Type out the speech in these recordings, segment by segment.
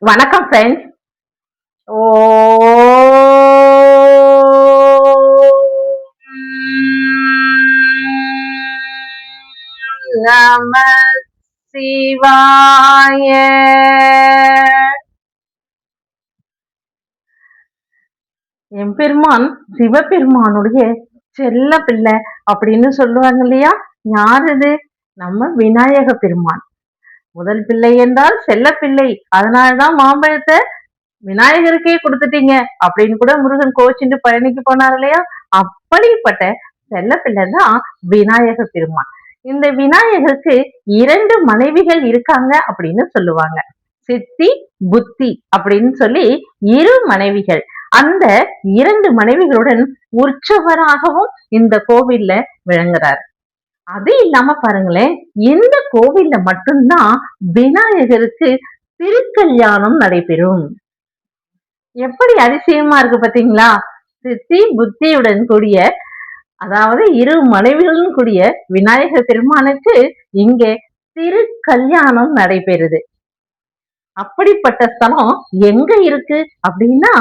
வணக்கம் ஃப்ரெண்ட்ஸ். ஓ நம சிவாய. எம்பெருமான் சிவபெருமானுடைய செல்ல பிள்ளை அப்படின்னு சொல்லுவாங்க இல்லையா? யார் இது? நம்ம விநாயக பெருமான். முதல் பிள்ளை என்றால் செல்ல பிள்ளை, அதனாலதான் மாம்பழத்தை விநாயகருக்கே கொடுத்துட்டீங்க அப்படின்னு கூட முருகன் கோச்சிட்டு பழனிக்கு போனார் இல்லையா? அப்படிப்பட்ட செல்ல பிள்ளை தான் விநாயக பெருமான். இந்த விநாயகருக்கு 2 மனைவிகள் இருக்காங்க அப்படின்னு சொல்லுவாங்க. சித்தி, புத்தி அப்படின்னு சொல்லி 2 மனைவிகள். அந்த 2 மனைவிகளுடன் உற்சவராகவும் இந்த கோவில்ல விளங்குறார். அது இல்லாம பாருங்களேன், இந்த கோவில்ல மட்டும்தான் விநாயகருக்கு திருக்கல்யாணம் நடைபெறும். எப்படி அதிசயமா இருக்கு பாத்தீங்களா? சித்தி புத்தியுடன் கூடிய, அதாவது 2 மனைவிகளுடன் கூடிய விநாயகர் பெருமானுக்கு இங்கே திருக்கல்யாணம் நடைபெறுது. அப்படிப்பட்ட ஸ்தலம் எங்க இருக்கு அப்படின்னா,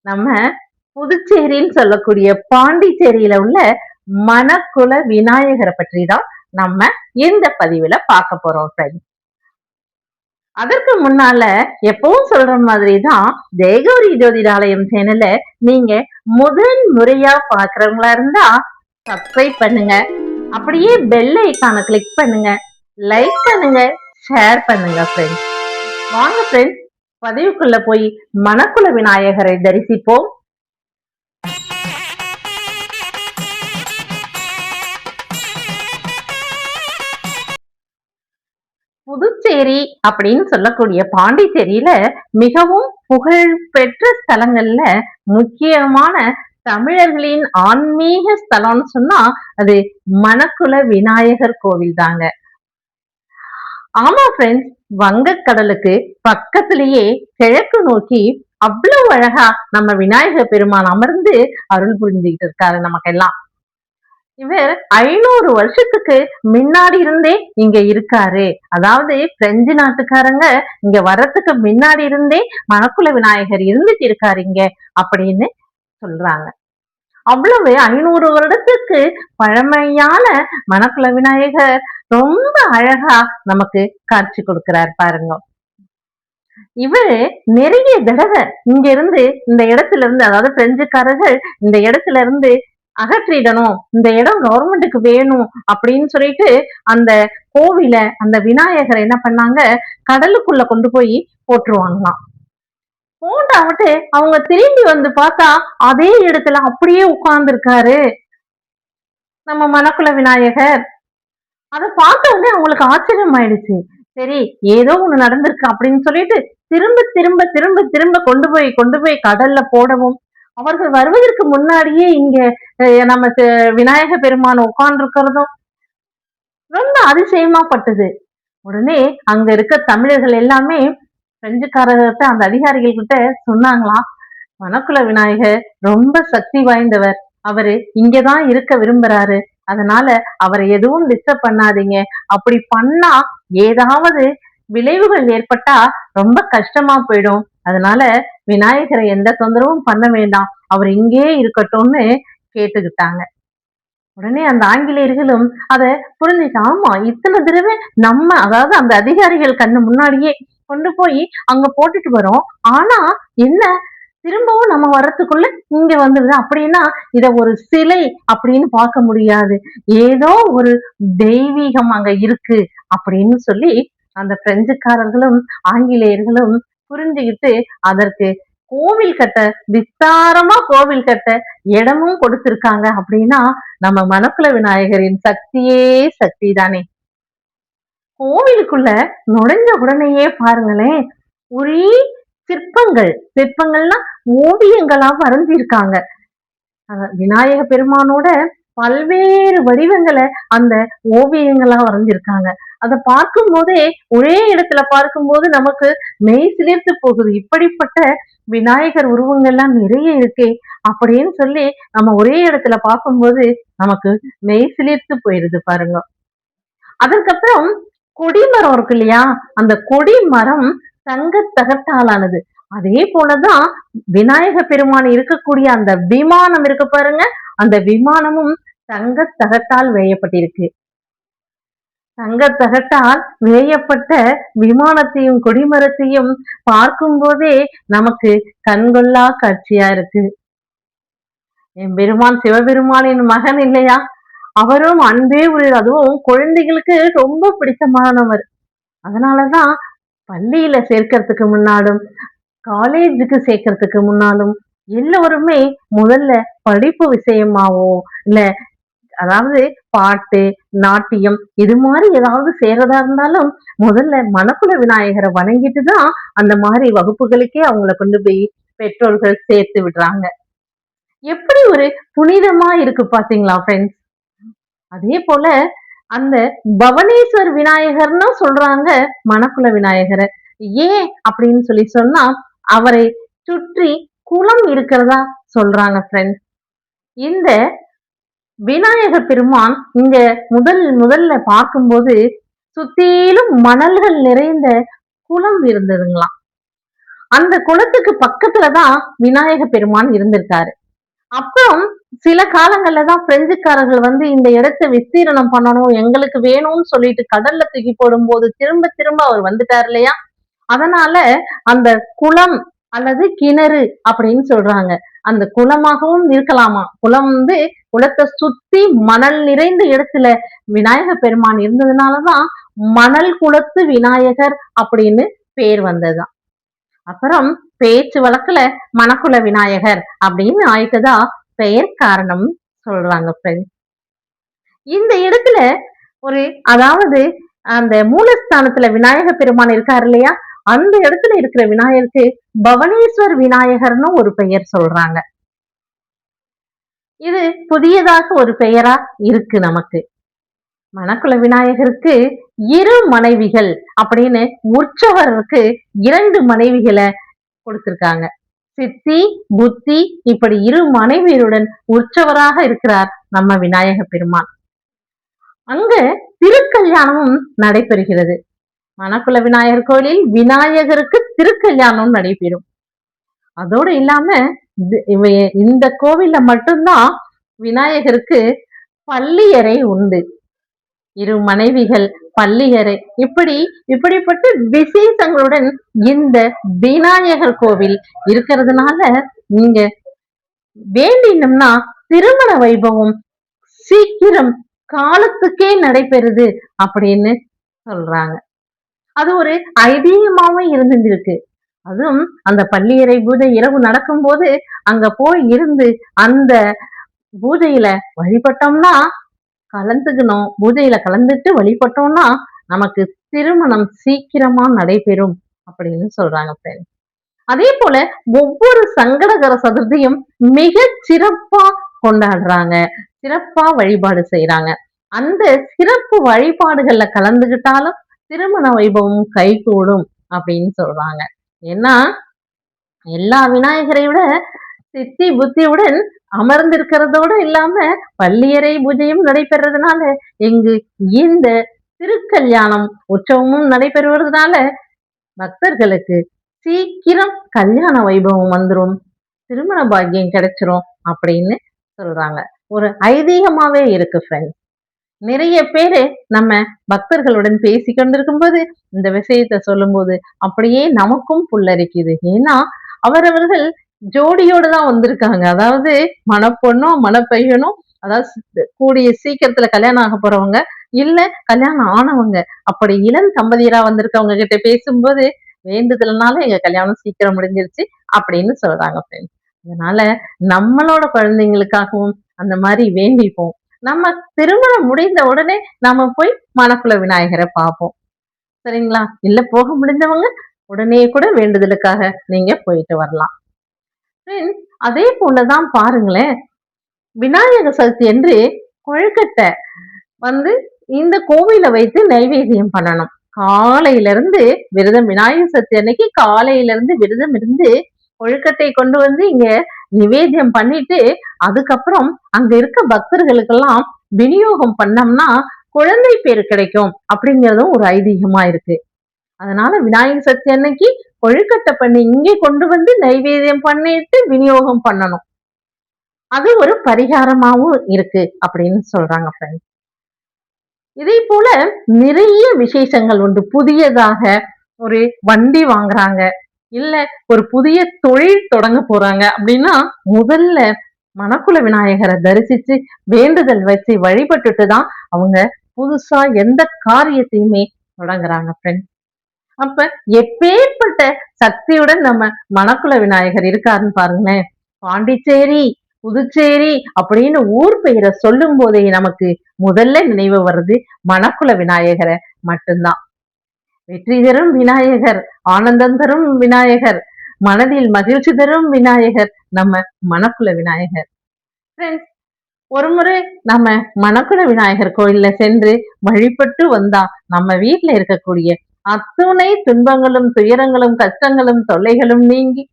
நம்ம புதுச்சேரின்னு சொல்லக்கூடிய பாண்டிச்சேரியில உள்ள மணக்குள விநாயகரை பற்றி தான் நம்ம இந்த பதிவுல பார்க்க போறோம் ஃப்ரெண்ட்ஸ். அதற்கு முன்னால எப்பவும் சொல்ற மாதிரிதான் ஜெயகௌரி ஜோதிடாலயம் சேனலை நீங்க முதல் முறையா பாக்குறவங்களா இருந்தா சப்ஸ்கிரைப் பண்ணுங்க, அப்படியே பெல் ஐகானை கிளிக் பண்ணுங்க, லைக் பண்ணுங்க, ஷேர் பண்ணுங்க ஃப்ரெண்ட்ஸ். வாங்க ஃப்ரெண்ட்ஸ், பதிவுக்குள்ள போய் மணக்குள விநாயகரை தரிசிப்போம். புதுச்சேரி அப்படின்னு சொல்லக்கூடிய பாண்டிச்சேரியில மிகவும் புகழ் பெற்ற ஸ்தலங்கள்ல முக்கியமான தமிழர்களின் ஆன்மீக ஸ்தலம்னு சொன்னா அது மணக்குள விநாயகர் கோவில் தாங்க. ஆமா ஃப்ரெண்ட்ஸ், வங்கக்கடலுக்கு பக்கத்திலேயே கிழக்கு நோக்கி அவ்வளவு அழகா நம்ம விநாயகர் பெருமான் அமர்ந்து அருள் புரிஞ்சுக்கிட்டு இருக்காரு நமக்கெல்லாம். இவர் 500 வருஷத்துக்கு முன்னாடி இருந்தே இங்க இருக்காரு. அதாவது பிரெஞ்சு நாட்டுக்காரங்க இங்க வர்றதுக்கு முன்னாடி இருந்தே மணக்குள விநாயகர் இருந்துட்டு இருக்காரு இங்க அப்படின்னு சொல்றாங்க. அவ்வளவு 500 வருடத்துக்கு பழமையான மணக்குள விநாயகர் ரொம்ப அழகா நமக்கு காட்சி கொடுக்கிறார் பாருங்க. இவரு நிறைய தடவை இங்க இருந்து இந்த இடத்துல இருந்து, அதாவது பிரெஞ்சுக்காரர்கள் இந்த இடத்துல இருந்து அகற்றிடணும், இந்த இடம் கவர்மெண்ட்டுக்கு வேணும் அப்படின்னு சொல்லிட்டு அந்த கோவில, அந்த விநாயகரை என்ன பண்ணாங்க, கடலுக்குள்ள கொண்டு போய் போட்டுருவாங்களாம். போட்டாவிட்டு அவங்க திரும்பி வந்து பார்த்தா அதே இடத்துல அப்படியே உட்கார்ந்து இருக்காரு நம்ம மணக்குள விநாயகர். அதை பார்த்த உடனே அவங்களுக்கு ஆச்சரியம் ஆயிடுச்சு. சரி, ஏதோ ஒண்ணு நடந்திருக்கு அப்படின்னு சொல்லிட்டு திரும்ப திரும்ப திரும்ப திரும்ப கொண்டு போய் கடல்ல போடவும், அவர்கள் வருவதற்கு முன்னாடியே இங்க நம்ம விநாயக பெருமான் உட்கார்ந்து இருக்கிறதும் ரொம்ப அதிசயமா பட்டது. உடனே அங்க இருக்க தமிழர்கள் எல்லாமே பிரெஞ்சுக்காரர்கிட்ட, அந்த அதிகாரிகள் கிட்ட சொன்னாங்களாம், மணக்குள விநாயகர் ரொம்ப சக்தி வாய்ந்தவர், அவரு இங்கதான் இருக்க விரும்புறாரு, அதனால அவரை எதுவும் டிஸ்டர்ப் பண்ணாதீங்க, அப்படி பண்ணா ஏதாவது விளைவுகள் ஏற்பட்டா ரொம்ப கஷ்டமா போயிடும், அதனால விநாயகரை எந்த தொந்தரவும் பண்ண வேண்டாம், அவர் இங்கே இருக்கட்டும்னு கேட்டுக்கிட்டாங்க. உடனே அந்த ஆங்கிலேயர்களும் அதை புரிஞ்சுச்சு. ஆமா, இத்தனை தடவை நம்ம, அதாவது அந்த அதிகாரிகள் கண்ணு முன்னாடியே கொண்டு போய் அங்க போட்டுட்டு வரோம், ஆனா என்ன திரும்பவும் நம்ம வர்றதுக்குள்ள இங்க வந்துடுது அப்படின்னா இத ஒரு சிலை அப்படின்னு பார்க்க முடியாது, ஏதோ ஒரு தெய்வீகம் அங்க இருக்கு அப்படின்னு சொல்லி அந்த பிரெஞ்சுக்காரர்களும் ஆங்கிலேயர்களும் புரிஞ்சுக்கிட்டு அதற்கு கோவில் கட்ட, விஸ்தாரமா கோவில் கட்ட இடமும் கொடுத்திருக்காங்க. அப்படின்னா நம்ம மணக்குள விநாயகரின் சக்தியே சக்தி தானே. கோவிலுக்குள்ள நுழைஞ்ச உடனேயே பாருங்களேன், ஒரே சிற்பங்கள்னா ஓவியங்களா வரைஞ்சிருக்காங்க. விநாயக பெருமானோட பல்வேறு வடிவங்களை அந்த ஓவியங்களா வரைஞ்சிருக்காங்க. அதை பார்க்கும் போதே, ஒரே இடத்துல பார்க்கும் போது நமக்கு மெய் சிலிர்த்து போகுது. இப்படிப்பட்ட விநாயகர் உருவங்கள்லாம் நிறைய இருக்கே அப்படின்னு சொல்லி நம்ம ஒரே இடத்துல பார்க்கும்போது நமக்கு மெய் சிலிர்த்து போயிருது பாருங்க. அதுக்கப்புறம் கொடிமரம் இருக்கு இல்லையா, அந்த கொடி மரம் தங்கத் தகட்டாலானது. அதே போலதான் விநாயக பெருமான் இருக்கக்கூடிய அந்த விமானம் இருக்கு பாருங்க, அந்த விமானமும் தங்கத் தகட்டால் வேயப்பட்டிருக்கு. தங்கத் தகட்டால் வேயப்பட்ட விமானத்தையும் கொடிமரத்தையும் பார்க்கும்போதே நமக்கு கண்கொள்ளா காட்சியா இருக்கு. எம்பெருமான் சிவபெருமானின் மகன் இல்லையா? அவரும் அன்பே உயிர். அதுவும் குழந்தைகளுக்கு ரொம்ப பிடித்தமானவர். அதனாலதான் பள்ளியில சேர்க்கறதுக்கு முன்னாலும், காலேஜுக்கு சேர்க்கறதுக்கு முன்னாலும் எல்லோருமே முதல்ல படிப்பு விஷயமாவோ, இல்ல அதாவது பாட்டு, நாட்டியம் இது மாரி ஏதாவது செய்றதா இருந்தாலும், முதல்ல மணக்குள விநாயகர வணங்கிட்டு தான் அந்த மாரி வகுப்புகளுக்கே அவங்கள கொண்டு போய் பெற்றோர்கள் சேர்த்து விடுறாங்க. எப்படி ஒரு புனிதமா இருக்கு பாத்தீங்களா ஃப்ரெண்ட்ஸ்? அதே போல அந்த பவனேஸ்வர் விநாயகர்ன்னு சொல்றாங்க மணக்குள விநாயகர. ஏன் அப்படின்னு சொன்னா, அவரை சுற்றி குளம் இருக்கிறதா சொல்றாங்க ஃப்ரெண்ட்ஸ். இந்த விநாயக பெருமான் இங்க முதல்ல பார்க்கும்போது சுத்திலும் மணல்கள் நிறைந்த குளம் இருந்ததுங்களாம். அந்த குளத்துக்கு பக்கத்துலதான் விநாயக பெருமான் இருந்திருக்காரு. அப்புறம் சில காலங்கள்ல தான் பிரெஞ்சுக்காரர்கள் வந்து இந்த இடத்த விஸ்தீரணம் பண்ணணும், எங்களுக்கு வேணும்னு சொல்லிட்டு கடல்ல தூக்கி போடும்போது திரும்ப திரும்ப அவர் வந்துட்டார் இல்லையா? அதனால அந்த குளம் அல்லது கிணறு அப்படின்னு சொல்றாங்க. அந்த குளமாகவும் இருக்கலாமா. குளம் வந்து குளத்தை சுத்தி மணல் நிறைந்த இடத்துல விநாயக பெருமான் இருந்ததுனாலதான் மணல் குளத்து விநாயகர் அப்படின்னு பேர் வந்ததுதான். அப்புறம் பேச்சு வழக்குல மணக்குள விநாயகர் அப்படின்னு ஆயிட்டதா பெயர் காரணம் சொல்றாங்க ஃப்ரெண்ட்ஸ். இந்த இடத்துல ஒரு அதாவது அந்த மூலஸ்தானத்துல விநாயக பெருமான் இருக்காரு இல்லையா, அந்த இடத்துல இருக்கிற விநாயகருக்கு பவனேஸ்வர் விநாயகர்னு ஒரு பெயர் சொல்றாங்க. இது புதியதாக ஒரு பெயரா இருக்கு நமக்கு. மணக்குள விநாயகருக்கு இரு மனைவிகள் அப்படின்னு உற்சவருக்கு 2 மனைவிகளை கொடுத்திருக்காங்க. சித்தி, புத்தி இப்படி இரு மனைவியருடன் உற்சவராக இருக்கிறார் நம்ம விநாயக பெருமான். அங்க திருக்கல்யாணமும் நடைபெறுகிறது. மணக்குள விநாயகர் கோயிலில் விநாயகருக்கு திருக்கல்யாணம் நடைபெறும். அதோடு இல்லாம இந்த கோவில்ல மட்டும்தான் விநாயகருக்கு பள்ளியறை உண்டு. இரு மனைவிகள், பள்ளியறை இப்படிப்பட்ட விசேஷங்களுடன் இந்த விநாயகர் கோவில் இருக்கிறதுனால நீங்க வேண்டினோம்னா திருமண வைபவம் சீக்கிரம் காலத்துக்கே நடைபெறுது அப்படின்னு சொல்றாங்க. அது ஒரு ஐதீகமாவும் இருந்திருக்கு. அதுவும் அந்த பள்ளியறை பூஜை இரவு நடக்கும் போது அங்க போய் இருந்து அந்த பூஜையில வழிபட்டோம்னா கலந்துக்கணும். பூஜையில கலந்துட்டு வழிபட்டோம்னா நமக்கு திருமணம் சீக்கிரமா நடைபெறும் அப்படின்னு சொல்றாங்க ஃப்ரெண்ட்ஸ். அதே போல ஒவ்வொரு சங்கடகர சதுர்த்தியும் மிக சிறப்பா கொண்டாடுறாங்க, சிறப்பா வழிபாடு செய்யறாங்க. அந்த சிறப்பு வழிபாடுகள்ல கலந்துகிட்டாலும் திருமண வைபவம் கைகூடும் அப்படின்னு சொல்றாங்க. ஏன்னா எல்லா விநாயகரை விட சித்தி புத்தியுடன் அமர்ந்திருக்கிறதோடு இல்லாம பள்ளியறை பூஜையும் நடைபெறதுனால எங்கு இந்த திருக்கல்யாணம் உற்சவமும் நடைபெறுவதனால பக்தர்களுக்கு சீக்கிரம் கல்யாண வைபவம் வந்துரும், திருமண பாக்கியம் கிடைச்சிரும் அப்படின்னு சொல்றாங்க. ஒரு ஐதீகமாவே இருக்கு ஃப்ரெண்ட்ஸ். நிறைய பேரு நம்ம பக்தர்களுடன் பேசி கொண்டிருக்கும் போது இந்த விஷயத்த சொல்லும் போது அப்படியே நமக்கும் புல்லரிக்குது. ஏன்னா அவரவர்கள் ஜோடியோடு தான் வந்திருக்காங்க. அதாவது மணப்பொண்ணும் மணப்பையனும், அதாவது கூடிய சீக்கிரத்துல கல்யாணம் ஆக போறவங்க, இல்ல கல்யாணம் ஆனவங்க, அப்படி இளம் தம்பதியரா வந்திருக்கவங்க கிட்ட பேசும்போது வேண்டுதல்னால எங்க கல்யாணம் சீக்கிரம் முடிஞ்சிருச்சு அப்படின்னு சொல்றாங்க ஃப்ரெண்ட்ஸ். அதனால நம்மளோட குழந்தைங்களுக்காகவும் அந்த மாதிரி வேண்டிப்போம். நம்ம திருமணம் முடிந்த உடனே நாம போய் மணக்குள விநாயகரை பார்ப்போம். சரிங்களா? இல்ல போக முடிஞ்சவங்க உடனே கூட வேண்டுதலுக்காக நீங்க போயிட்டு வரலாம். அதே போலதான் பாருங்களேன், விநாயக சதுர்த்தி என்று கொழுக்கட்டை வந்து இந்த கோவில வைத்து நைவேத்தியம் பண்ணணும். காலையில இருந்து விரதம், விநாயகர் சதுர்த்தி அன்னைக்கு காலையில இருந்து விரதம் இருந்து கொழுக்கட்டை கொண்டு வந்து இங்க நிவேத்தியம் பண்ணிட்டு அதுக்கப்புறம் அங்க இருக்க பக்தர்களுக்கெல்லாம் விநியோகம் பண்ணோம்னா குழந்தை பேரு கிடைக்கும் அப்படிங்கறதும் ஒரு ஐதீகமா இருக்கு. அதனால விநாயகர் சதுர்த்தி அன்னைக்கு கொழுக்கட்டை பண்ணி இங்கே கொண்டு வந்து நைவேத்தியம் பண்ணிட்டு விநியோகம் பண்ணணும். அது ஒரு பரிகாரமாவும் இருக்கு அப்படின்னு சொல்றாங்க ஃப்ரெண்ட்ஸ். இதே போல நிறைய விசேஷங்கள் உண்டு. புதியதாக ஒரு வண்டி வாங்குறாங்க, இல்ல ஒரு புதிய தொழில் தொடங்க போறாங்க அப்படின்னா முதல்ல மணக்குள விநாயகரை தரிசிச்சு வேண்டுதல் வச்சு வழிபட்டுட்டு தான் அவங்க புதுசா எந்த காரியத்தையுமே தொடங்குறாங்க ஃப்ரெண்ட்ஸ். அப்ப எப்பேற்பட்ட சக்தியுடன் நம்ம மணக்குள விநாயகர் இருக்காருன்னு பாருங்களேன். பாண்டிச்சேரி, புதுச்சேரி அப்படின்னு ஊர் பெயரை சொல்லும் போதே நமக்கு முதல்ல நினைவு வருது மணக்குள விநாயகரை மட்டும்தான். வெற்றி தரும் விநாயகர், ஆனந்தம் தரும் விநாயகர், மனதில் மகிழ்ச்சி தரும் விநாயகர் நம்ம மணக்குள விநாயகர். ஃப்ரெண்ட்ஸ், ஒரு முறை நம்ம மணக்குள விநாயகர் கோயில்ல சென்று வழிபட்டு வந்தா நம்ம வீட்டுல இருக்கக்கூடிய அத்துணை துன்பங்களும், துயரங்களும், கஷ்டங்களும், தொல்லைகளும் நீங்கி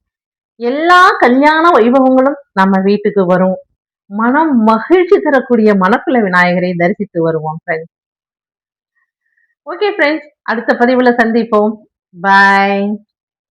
எல்லா கல்யாண வைபவங்களும் நம்ம வீட்டுக்கு வரும். மனம் மகிழ்ச்சி தரக்கூடிய மணக்குள விநாயகரை தரிசித்து வருவோம் ஃப்ரெண்ட்ஸ். ஓகே ஃப்ரெண்ட்ஸ், அடுத்த பதிவுல சந்திப்போம். பாய்.